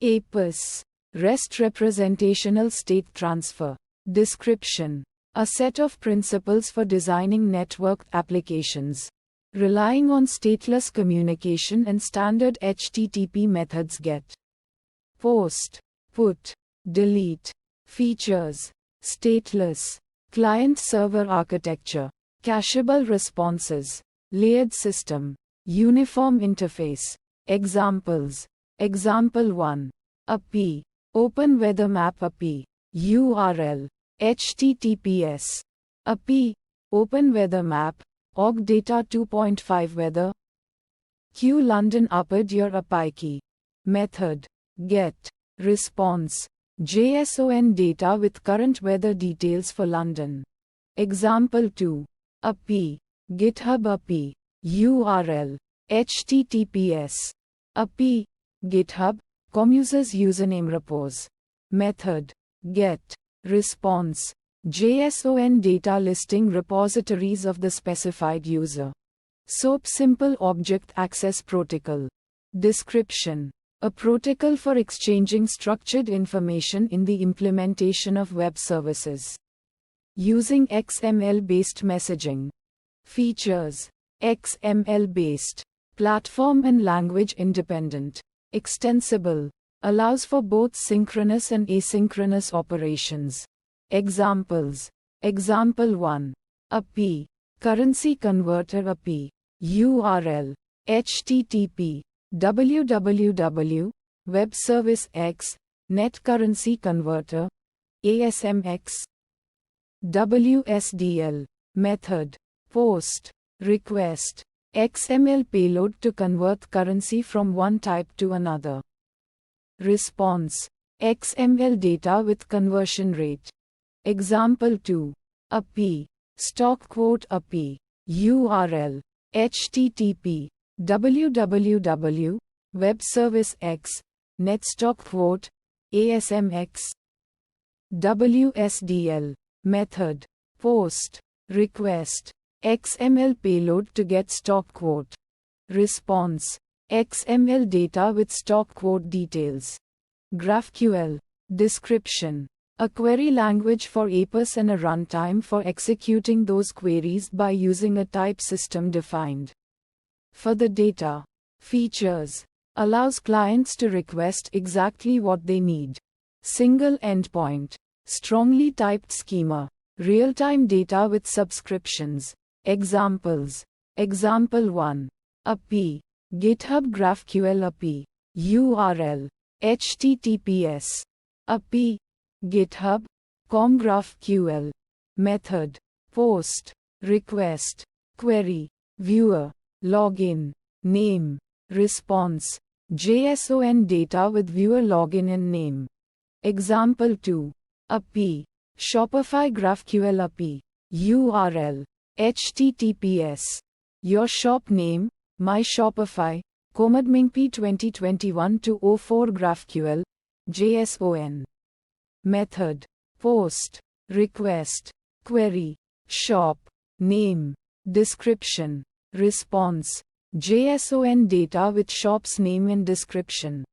APIS. REST Representational State Transfer. Description. A set of principles for designing networked applications, relying on stateless communication and standard HTTP methods GET, POST, PUT, DELETE. Features. Stateless. Client-server architecture. Cacheable responses. Layered system. Uniform interface. Examples. Example 1. API. Open Weather Map API. URL. HTTPS. API. Open Weather Map. Org Data 2.5 Weather. Q London Upload your API key. Method. Get. Response. JSON data with current weather details for London. Example 2. API. GitHub API. URL. HTTPS. API. GitHub.com users username repos. Method. Get. Response. JSON data listing repositories of the specified user. SOAP Simple Object Access Protocol. Description. A protocol for exchanging structured information in the implementation of web services. Using XML-based messaging. Features. XML-based. Platform and language independent. Extensible. Allows for both synchronous and asynchronous operations. Examples. Example 1. API. Currency Converter API. URL. HTTP. www. Web Service X. Net Currency Converter. ASMX. WSDL. Method. Post. Request. XML payload to convert currency from one type to another. Response. XML data with conversion rate. Example 2. API. Stock quote API. URL. HTTP. www. Web Service X. Net stock quote. ASMX. WSDL. Method. Post. Request. XML payload to get stock quote. Response. XML data with stock quote details. GraphQL. Description. A query language for APIs and a runtime for executing those queries by using a type system defined. For the data. Features. Allows clients to request exactly what they need. Single endpoint. Strongly typed schema. Real-time data with subscriptions. Examples. Example 1. API. GitHub GraphQL API. URL. HTTPS. API. GitHub.com GraphQL. Method. Post. Request. Query. Viewer. Login. Name. Response. JSON data with viewer login and name. Example 2. API. Shopify GraphQL API. URL. HTTPS. Your shop name. My Shopify. ComedMingP 2021-04 GraphQL. JSON. Method. Post. Request. Query. Shop. Name. Description. Response. JSON data with shop's name and description.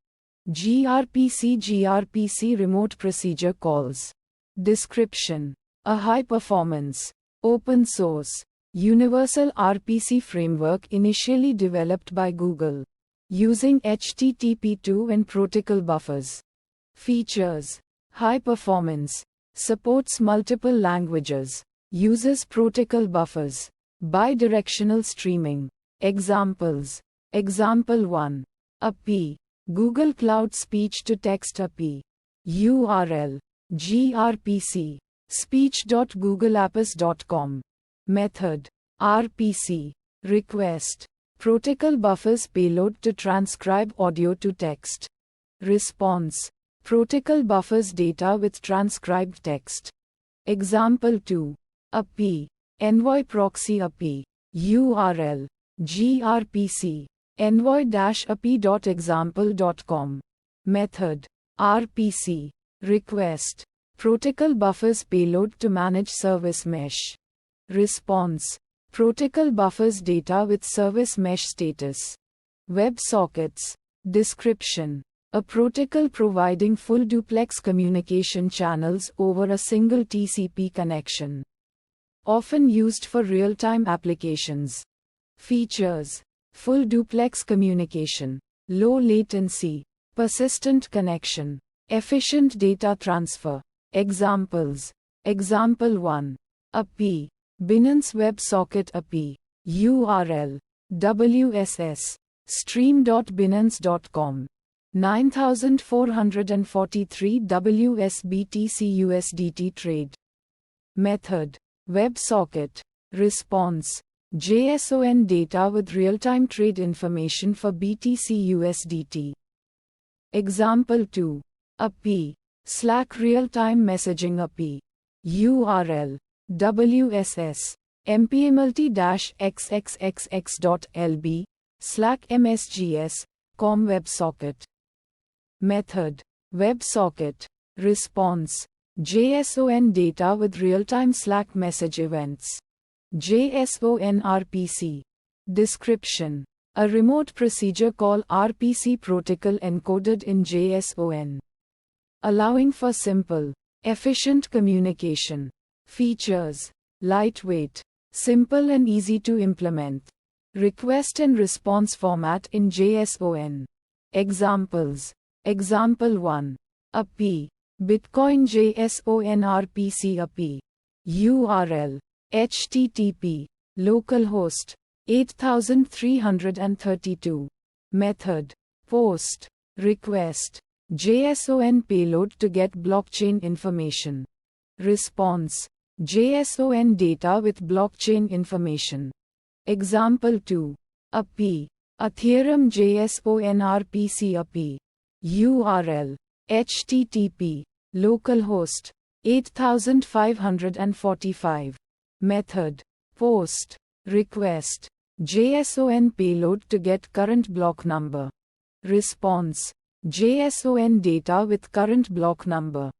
gRPC remote procedure calls. Description. A high-performance, open-source, universal RPC framework initially developed by Google, using HTTP2 and protocol buffers. Features. High performance. Supports multiple languages. Uses protocol buffers. Bidirectional streaming. Examples. Example 1. API. Google Cloud Speech-to-Text API. URL. gRPC. speech.googleapps.com. Method. RPC. Request. Protocol buffers payload to transcribe audio to text. Response. Protocol buffers data with transcribed text. Example 2. API. Envoy Proxy API. URL. gRPC. envoy-api.example.com. Method. RPC. Request. Protocol buffers payload to manage service mesh. Response. Protocol buffers data with service mesh status. WebSockets. Description. A protocol providing full duplex communication channels over a single TCP connection. Often used for real-time applications. Features: full duplex communication, low latency, persistent connection, efficient data transfer. Examples: Example 1. API, Binance WebSocket API, URL, WSS, stream.binance.com, 9443 WSBTC USDT trade. Method: WebSocket. Response: JSON data with real-time trade information for BTC USDT. Example 2. API, Slack real-time messaging API, URL, WSS, mpmlt-xxxx.lb, Slack MSGS, com WebSocket. Method: WebSocket. Response: JSON data with real-time Slack message events. JSON RPC. Description: a remote procedure call RPC protocol encoded in JSON, allowing for simple, efficient communication. Features: lightweight, simple and easy to implement. Request and response format in JSON. Examples: Example 1. API, Bitcoin JSON RPC API, URL, HTTP, localhost, 8332. Method: POST. Request: JSON payload to get blockchain information. Response: JSON data with blockchain information. Example 2. API, Ethereum JSON RPC API, URL, HTTP, localhost, 8545. Method: POST. Request: JSON payload to get current block number. Response: JSON data with current block number.